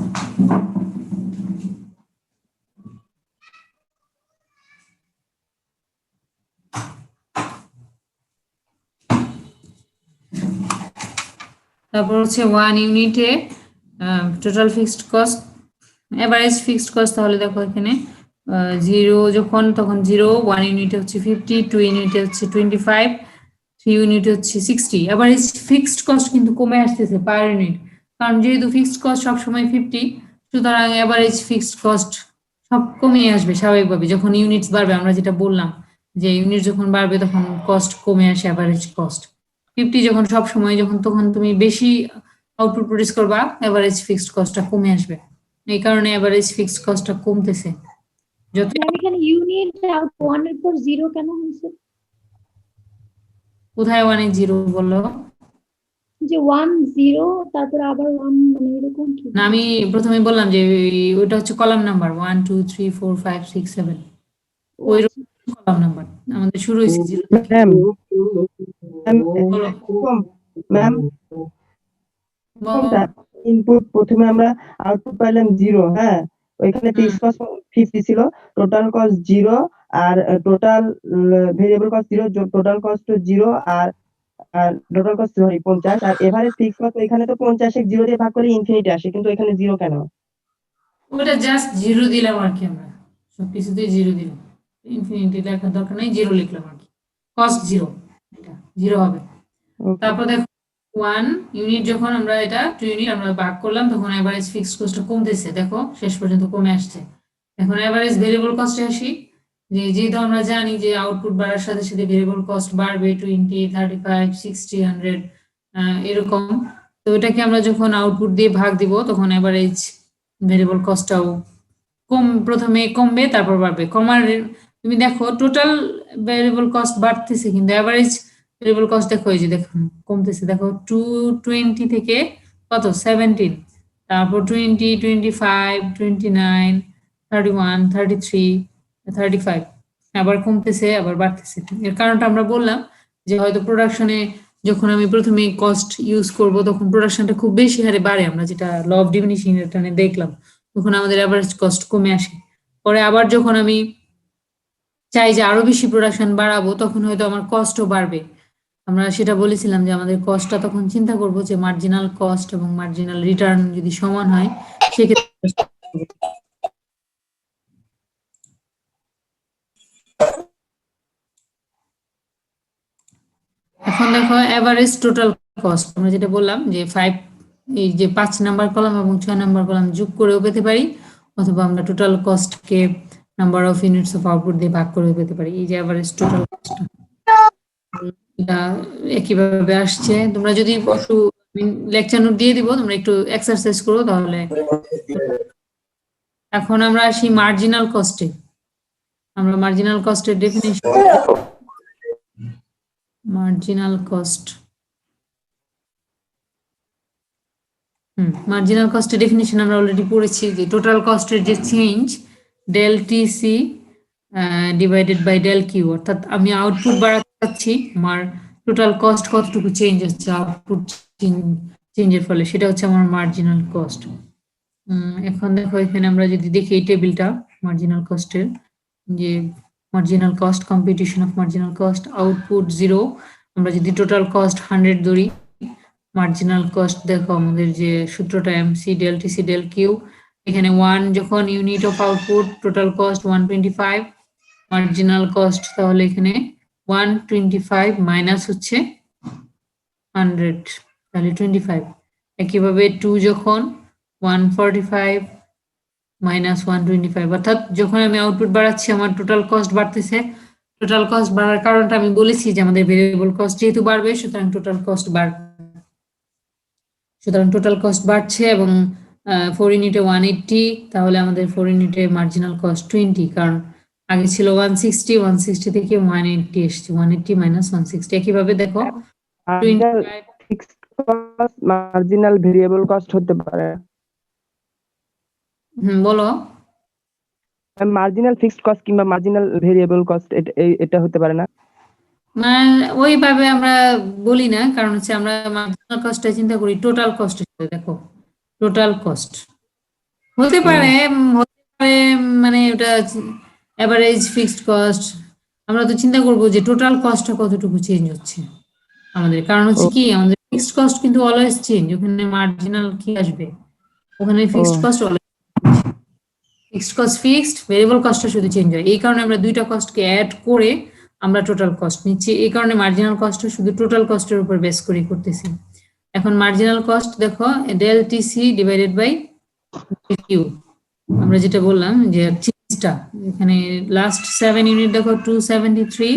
তারপর হচ্ছে 1 ইউনিটে total fixed cost, average fixed cost. তাহলে দেখো এখানে 0 যখন, তখন 0, 1 ইউনিটে হচ্ছে 50, 2 ইউনিটে হচ্ছে 25, 3 ইউনিটে হচ্ছে 60। এভারেজ ফিক্সড কস্ট কিন্তু কমে আসতেছে পার ইউনিট, কারণ যেহেতু ফিক্সড কস্ট সবসময় 50, সুতরাং এভারেজ ফিক্সড কস্ট সব কমে আসবে স্বাভাবিকভাবে। যখন ইউনিটস বাড়বে, আমরা যেটা বললাম যে ইউনিট যখন বাড়বে তখন কস্ট কমে আসে, এভারেজ কস্ট 50 যখন সব সময় যখন, তখন তুমি বেশি আউটপুট প্রডিউস করবা, এভারেজ ফিক্সড কস্টটা কমে আসবে। এই কারণে এভারেজ ফিক্সড কস্টটা কমতেছে। যত এখানে ইউনিট 1 এর পর 0 কেন হয়েছে? কোথায় 1 এ 0 বলো? যে 1 0 তারপর আবার 1, মানে এরকম কি? না, আমি প্রথমে বললাম যে ওইটা হচ্ছে কলাম নাম্বার 1 2 3 4 5 6 7, ওই কলাম নাম্বার আমাদের শুরু হয়েছে 0 থেকে। ম্যাম ইনপুট প্রথমে আমরা আউটপুট পাইলাম 0, হ্যাঁ, ওইখানে ফিক্সড কস্ট 50 ছিল, টোটাল কস্ট 0 আর total variable cost 0, total cost 0, আর টোটাল কস্ট সরি 50, আর এভারেজ ফিক্সড কস্ট এখানে তো 50 কে 0 দিয়ে ভাগ করে ইনফিনিটি আসে, কিন্তু এখানে 0 কেন? ওটা জাস্ট জিরো দিলাম আর কি, আমরা সবকিছুতে জিরো দিলাম, ইনফিনিটি লেখার দরকার নেই, জিরো লিখলাম আর কি, কস্ট জিরো, এটা জিরো হবে। Okay. তারপর দেখো 1 ইউনিট যখন আমরা এটা 2 ইউনিট আমরা ভাগ করলাম তখন এভারেজ ফিক্সড কস্টটা কমতেছে, দেখো শেষ পর্যন্ত কমে আসছে। এখন এভারেজ ভেরিয়েবল কস্টে আসি, যেহেতু আমরা জানি যে আউটপুট বাড়ার সাথে সাথে ভেরিয়েবল কস্ট বাড়বে 20, 35, 60, 100 এরকম। তো এটাকে আমরা যখন আউটপুট দিয়ে ভাগ দিব তখন এভারেজ ভেরিয়েবল কস্টটাও প্রথমে কমবে তারপর বাড়বে। কমার তুমি দেখো টোটাল ভেরিয়েবল কস্ট বাড়তেছে কিন্তু এভারেজ ভেরিয়েবল কস্ট দেখো এই যে দেখুন কমতেছে, দেখো 220 থেকে কত 17, তারপর 20, 25, 29, 31, 33, 35 আবার কমতেছে আবার বাড়তেছে। এর কারণটা আমরা বললাম যে হয়তো প্রোডাকশনে যখন আমি প্রথমে কস্ট ইউজ করব তখন প্রোডাকশনটা খুব বেশি হারে বাড়ে, আমরা যেটা ল অফ ডিমিনিশিং রিটার্নে দেখলাম, তখন আমাদের এভারেজ কস্ট কমে আসে। পরে আবার যখন আমি চাই যে আরো বেশি প্রোডাকশন বাড়াবো তখন হয়তো আমার কস্টও বাড়বে। আমরা সেটা বলেছিলাম যে আমাদের কস্টটা তখন চিন্তা করব যে মার্জিনাল কস্ট এবং মার্জিনাল রিটার্ন যদি সমান হয় সেক্ষেত্রে। এখন দেখো এভারেজ টোটাল কস্ট, আমরা যেটা বললাম যে 5 এই যে 5 নাম্বার কলাম এবং 6 নাম্বার কলাম যোগ করেও পেতে পারি, অথবা আমরা টোটাল কস্টকে number of units of output দিয়ে ভাগ করেও পেতে পারি। এই যে এভারেজ টোটাল কস্ট এটা একইভাবে আসছে। তোমরা যদি একটু লেকচার নোট দিয়ে দিব, তোমরা একটু এক্সারসাইজ করো তাহলে। এখন আমরা আসি মার্জিনাল কস্টে। আমরা মার্জিনাল কস্টের ডেফিনিশন, মার্জিনাল কস্ট মার্জিনাল কস্টের ডেফিনিশন আমরা অলরেডি পড়েছি যে টোটাল কস্টের যে change del TC divided by del Q, অর্থাৎ আমি আউটপুট বাড়াতে চাচ্ছি, আমার টোটাল কস্ট কতটুকু চেঞ্জ হচ্ছে আউটপুট চেঞ্জের ফলে, সেটা হচ্ছে আমার মার্জিনাল কস্ট। এখন দেখো এখানে আমরা যদি দেখি এই টেবিলটা মার্জিনাল কস্টের, যে marginal cost, competition of marginal cost, output 0, আমরা যদি টোটাল কস্ট 100 ধরি, মার্জিনাল কস্ট দেখো আমাদের যে সূত্রটা MC del TC del Q, এখানে 1 যখন unit of output, total cost 125, marginal cost তাহলে এখানে 125 মাইনাস হচ্ছে 100 তাহলে 25। একইভাবে 2 যখন 145 মাইনাস 125, অর্থাৎ যখন আমি আউটপুট বাড়াচ্ছি আমার টোটাল কস্ট বাড়তেছে। টোটাল কস্ট বাড়ার কারণটা আমি বলেছি যে আমাদের ভেরিয়েবল কস্ট যেহেতু বাড়বে সুতরাং টোটাল কস্ট বাড়বে, সুতরাং টোটাল কস্ট বাড়ছে এবং 4 ইউনিটে 180, তাহলে আমাদের 4 ইউনিটে মার্জিনাল কস্ট 20, কারণ আগে ছিল 160, 160 থেকে 180 এসছে, 180 মাইনাস 160। একইভাবে দেখো fixed cost marginal variable cost হতে পারে। বলো। মার্জিনাল ফিক্সড কস্ট কিংবা মার্জিনাল ভেরিয়েবল কস্ট এটা হতে পারে না? ওইভাবে আমরা বলি না, কারণ হচ্ছে আমরা মার্জিনাল কস্টটা চিন্তা করি টোটাল কস্ট হিসেবে। দেখো টোটাল কস্ট হতে পারে মানে ওটা এভারেজ ফিক্সড কস্ট, আমরা তো চিন্তা করব যে টোটাল কস্টটা কতটুকু চেঞ্জ হচ্ছে আমাদের, কারণ হচ্ছে কি আমাদের ফিক্সড কস্ট কিন্তু অলওয়েজ চেঞ্জ, ওখানে মার্জিনাল কি আসবে, ওখানে fixed cost fixed cost fixed, variable কস্টটা শুধু চেঞ্জ হয়। এই কারণে আমরা দুইটা কস্টকে অ্যাড করে আমরা টোটাল কস্ট নিচ্ছি, এই কারণে মার্জিনাল কস্টটা শুধু টোটাল কস্টের উপর বেস করে করতেছি। এখন মার্জিনাল কস্ট দেখো del TC divided by Q, আমরা যেটা বললাম যে চেঞ্জটা এখানে লাস্ট 7 ইউনিট দেখো 273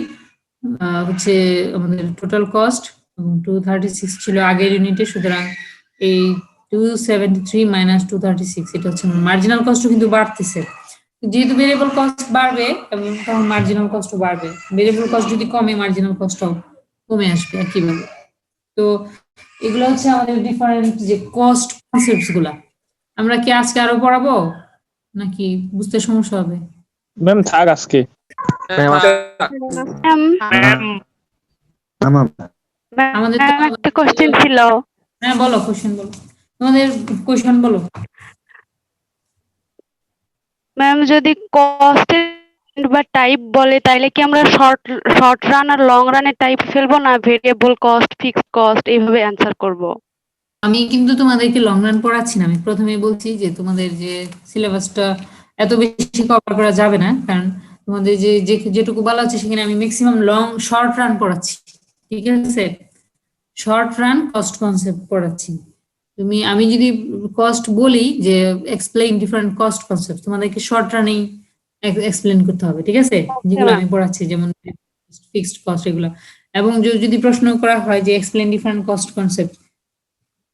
হচ্ছে আমাদের টোটাল কস্ট এবং 236 ছিল আগের ইউনিটে, সুতরাং এই 273 মাইনাস 236 এটা হচ্ছে মার্জিনাল কস্টও কিন্তু বাড়তেছে, যেহেতু ভেরিয়েবল কস্ট বাড়বে এবং তখন মার্জিনাল কস্টও বাড়বে, ভেরিয়েবল কস্ট যদি কমে মার্জিনাল কস্টও কমে আসবে একইভাবে। তো এগুলো হচ্ছে আমাদের ডিফারেন্ট যে কস্ট কনসেপ্টস গুলা। আমরা কি আজকে আরো পড়াবো নাকি বুঝতে সমস্যা হবে? ম্যাম থাক আজকে। আমাদের একটা কোশ্চেন ছিল। হ্যাঁ বলো, কোশ্চেন বলো, তোমাদের কোশ্চেন বলো। ম্যাম যদি কস্টের বা টাইপ বলে তাইলে কি আমরা শর্ট রান আর লং রানের টাইপ ফেলবো না ভেরিয়েবল কস্ট ফিক্সড কস্ট এইভাবে অ্যান্সার করব? আমি কিন্তু তোমাদেরকে লং রান পড়াচ্ছি না, আমি প্রথমেই বলছি যে তোমাদের যে সিলেবাসটা এত বেশি কভার করা যাবে না, কারণ তোমাদের যেটুকু বলা হচ্ছে সেখানে আমি ম্যাক্সিমাম শর্ট রান পড়াচ্ছি, ঠিক আছে? শর্ট রান কস্ট কনসেপ্ট পড়াচ্ছি। আমি যদি কস্ট বলি যে এক্সপ্লেইন ডিফারেন্ট কস্ট কনসেপ্ট, তোমাদেরকে শর্ট রানেই এক্সপ্লেন করতে হবে, ঠিক আছে? যেগুলো আমি পড়াচ্ছি যেমন ফিক্সড কস্ট এগুলো। এবং যদি প্রশ্ন করা হয় যে এক্সপ্লেইন ডিফারেন্ট কস্ট কনসেপ্ট,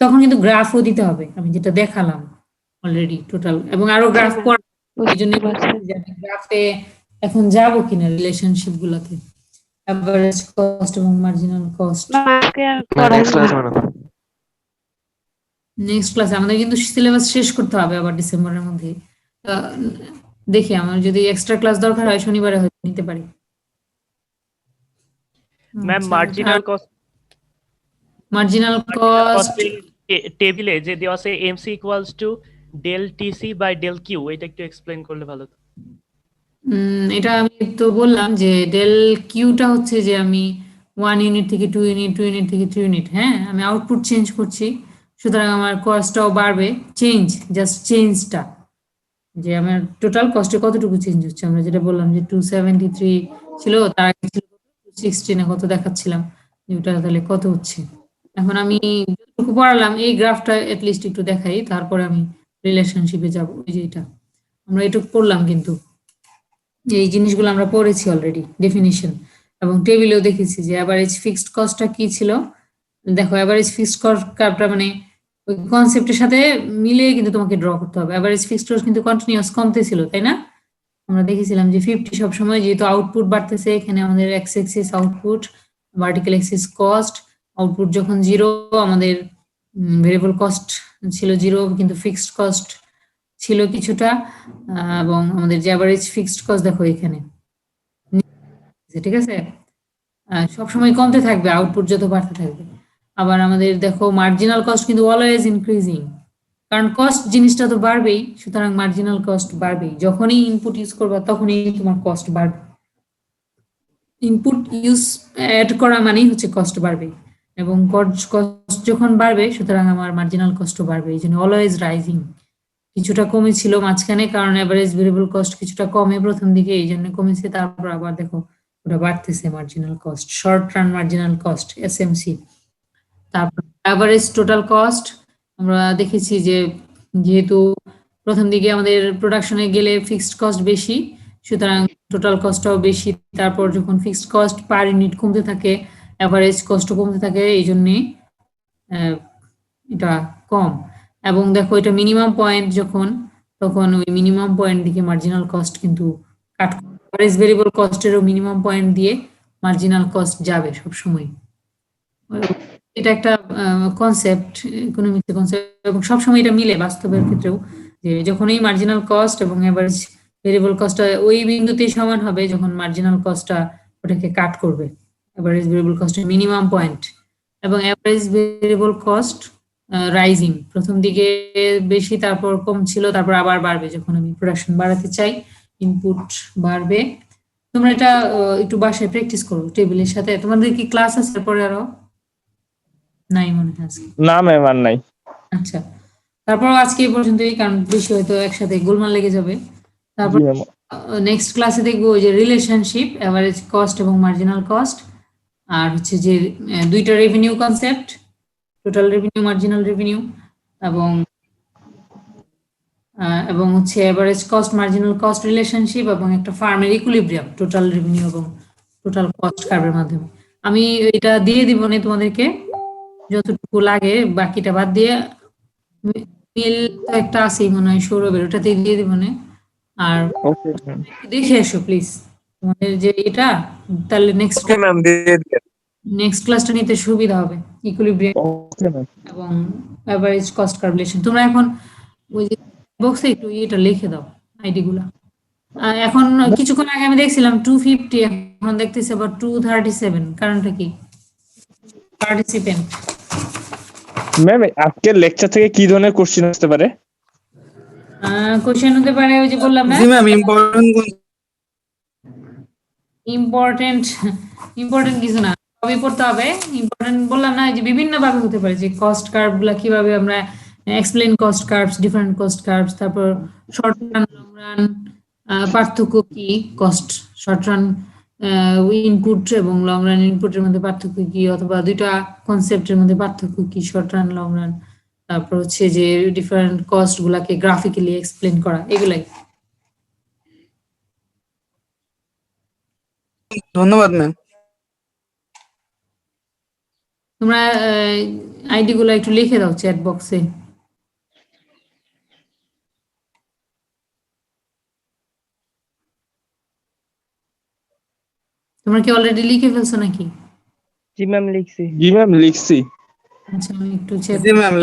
তখন কিন্তু গ্রাফও দিতে হবে, আমি যেটা দেখালাম অলরেডি টোটাল, এবং আরো গ্রাফ পড়া, এই জন্য গ্রাফে এখন যাবো কিনা রিলেশনশিপ গুলোতে, অ্যাভারেজ কস্ট এবং মার্জিনাল কস্ট। নেক্সট ক্লাসে আমাদের কিন্তু সিলেবাস শেষ করতে হবে আবার ডিসেম্বরের মধ্যে। দেখি আমার যদি এক্সট্রা ক্লাস দরকার হয় শনিবারে হয়তো নিতে পারি। ম্যাম মার্জিনাল কস্ট টেবিলে যে দেওয়া আছে MC equals to del TC by del Q, এটা একটু এক্সপ্লেইন করলে ভালো হতো। এটা আমি তো বললাম যে ডেল কিউটা হচ্ছে যে আমি 1 ইউনিট থেকে 2 ইউনিট, 2 ইউনিট থেকে 3 ইউনিট, হ্যাঁ আমি আউটপুট চেঞ্জ করছি, সুতরাং আমার কস্টটাও বাড়বে। জাস্ট চেঞ্জটা, যে আমার টোটাল কস্টে কতটুকু চেঞ্জ হচ্ছে, আমরা যেটা বললাম যে 273 ছিল, তার আগে ছিল 260 না কত দেখাচ্ছিলাম, ওটা তাহলে কত হচ্ছে। এখন আমি যতটুকু পড়ালাম এই গ্রাফটা এটলিস্ট একটু দেখাই, তারপরে আমি রিলেশনশিপে যাব। ওই যে এটা আমরা এটুকু পড়লাম, কিন্তু এই জিনিসগুলো আমরা পড়েছি অলরেডি, ডেফিনিশন এবং টেবিলেও দেখেছি যে অ্যাভারেজ ফিক্সড কস্টটা কি ছিল। দেখো অ্যাভারেজ ফিক্সড কস্ট কার্ভটা মানে ওই কনসেপ্টের সাথে মিলিয়ে কিন্তু তোমাকে ড্র করতে হবে। অ্যাভারেজ ফিক্সড কস্ট কিন্তু কন্টিনিউয়াস কমতে ছিল, তাই না? আমরা দেখেছিলাম যে 50 সবসময়, যেহেতু আউটপুট বাড়তেছে, এখানে আমাদের x axis output, vertical axis cost. Output যখন 0 আমাদের ভেরিয়েবল কস্ট ছিল 0, কিন্তু ফিক্সড কস্ট ছিল কিছুটা, এবং আমাদের যে অ্যাভারেজ ফিক্সড কস্ট দেখো এখানে, ঠিক আছে? সবসময় কমতে থাকবে আউটপুট যত বাড়তে থাকবে। আবার আমাদের দেখো মার্জিনাল কস্ট কিন্তু অলওয়েজ ইনক্রিজিং, কারণ কস্ট জিনিসটা তো বাড়বেই, সুতরাং মার্জিনাল কস্ট বাড়বেই। যখনই ইনপুট ইউজ করবা তখনই তোমার কস্ট বাড়বে। ইনপুট ইউজ অ্যাড করা মানেই হচ্ছে কস্ট বাড়বে, এবং কস্ট যখন বাড়বে সুতরাং আমার মার্জিনাল কস্টও বাড়বে। এই জন্য অলওয়েজ রাইজিং। কিছুটা কমেছিল মাঝখানে, কারণ অ্যাভারেজ ভেরিয়েবল কস্ট কিছুটা কমে প্রথম দিকে, এই জন্য কমেছে, তারপর আবার দেখো ওটা বাড়তেছে marginal cost, short run marginal cost SMC. তারপর অ্যাভারেজ টোটাল কস্ট আমরা দেখেছি যে যেহেতু প্রথম দিকে আমাদের প্রোডাকশনে গেলে ফিক্সড কস্ট বেশি, সুতরাং টোটাল কস্টটাও বেশি। তারপর যখন ফিক্সড কস্ট পার ইউনিট কমতে থাকে, অ্যাভারেজ কস্টও কমতে থাকে, এই জন্যে এটা কম। এবং দেখো এটা মিনিমাম পয়েন্ট যখন, তখন ওই মিনিমাম পয়েন্ট দিকে মার্জিনাল কস্ট কিন্তু কাট, অ্যাভারেজ ভেরিয়েবল কস্টেরও মিনিমাম পয়েন্ট দিয়ে মার্জিনাল কস্ট যাবে সবসময়। এটা একটা কনসেপ্ট, ইকোনমিক্স কনসেপ্ট, এবং সবসময় এটা মিলে বাস্তবের ক্ষেত্রেও, যে যখনই মার্জিনাল কস্ট এবং এভারেজ ভেরিয়েবল কস্টটা ওই বিন্দুতেই সমান হবে যখন মার্জিনাল কস্টটা ওটাকে কাট করবে, এভারেজ ভেরিয়েবল কস্টের মিনিমাম পয়েন্ট। এবং এভারেজ ভেরিয়েবল কস্ট রাইজিং, প্রথম দিকে বেশি, তারপর কম ছিল, তারপর আবার বাড়বে যখন আমি প্রোডাকশন বাড়াতে চাই, ইনপুট বাড়বে। তোমরা এটা একটু বাসায় প্র্যাকটিস করো টেবিলের সাথে। তোমাদের কি ক্লাস আছে এরপরে আরো? নাই মনে হয় আজকে। না ম্যাম আর নাই। আচ্ছা, তারপর আজকে এই পর্যন্তই, কারণ বেশি হয়তো একসাথে গোলমাল লেগে যাবে। তারপর নেক্সট ক্লাসে দেখবো ওই যে রিলেশনশিপ, এভারেজ কস্ট এবং মার্জিনাল কস্ট, আর হচ্ছে যে দুইটা revenue concept, total revenue, marginal revenue, এবং হচ্ছে average cost, marginal cost relationship, এবং একটা ফার্মের ইকুইলিব্রিয়াম, টোটাল রেভিনিউ এবং টোটাল কস্ট কার্ভের মাধ্যমে। আমি এটা দিয়ে দিব না তোমাদেরকে, যতটুকু লাগে, বাকিটা বাদ দিয়ে মিল তো একটা আছেই মনে হয় সৌরভের, ওটাতে দিয়ে দিব না। আর দেখে এসো প্লিজ তোমাদের যে এটা, তাহলে নেক্সট ক্লাসটা নিতে সুবিধা হবে, ইকুইলিব্রিয়াম এবং এভারেজ কস্ট কার্ভ রিলেশন। তোমরা এখন ওই যে বক্সে একটু এটা লিখে দাও আইডি গুলা। এখন কিছুক্ষণ আগে আমি দেখছিলাম 250, এখন দেখতেছি আবার 237, কারণটা কি? পার্টিসিপেন্ট ম্যাম আজকের লেকচার থেকে কি ধরনের কোশ্চেন আসতে পারে? কোশ্চেন হতে পারে ওই যে বললাম না, জি ম্যাম, ইম্পর্টেন্ট ইম্পর্টেন্ট ইম্পর্টেন্ট কিছু না, সবই পড়তে হবে। ইম্পর্টেন্ট বললাম না, যে বিভিন্ন ভাবে হতে পারে, যে কস্ট কার্ভ গুলা কিভাবে আমরা explain cost curves, different cost curves, তারপর শর্ট রান, লং রান, পার্থক্য কি, কস্ট শর্ট রান ইনপুট এবং লং রান ইনপুটের মধ্যে পার্থক্য কি, অথবা দুইটা কনসেপ্টের মধ্যে পার্থক্য কি, শর্ট রান, লং রান। তারপর হচ্ছে যে ডিফারেন্ট কস্ট গুলাকে গ্রাফিক্যালি এক্সপ্লেন করা, এগুলাই। ধন্যবাদ ম্যাম। তোমরা আইডি গুলো একটু লিখে দাও চ্যাট বক্সে। তোমরা কি অলরেডি লিখে ফেলছো নাকি? জি ম্যাম লিখছি। জি ম্যাম লিখছি। আচ্ছা, আমি একটু চ্যাট জি ম্যাম।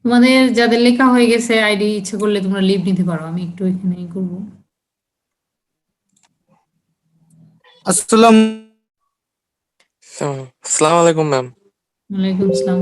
তোমাদের যাদের লেখা হয়ে গেছে আইডি, ইচ্ছে করলে তোমরা লিভ নিতে পারো, আমি একটু এখানে করবো। আসসালামু আলাইকুম ম্যাম। ওয়ালাইকুম আসসালাম।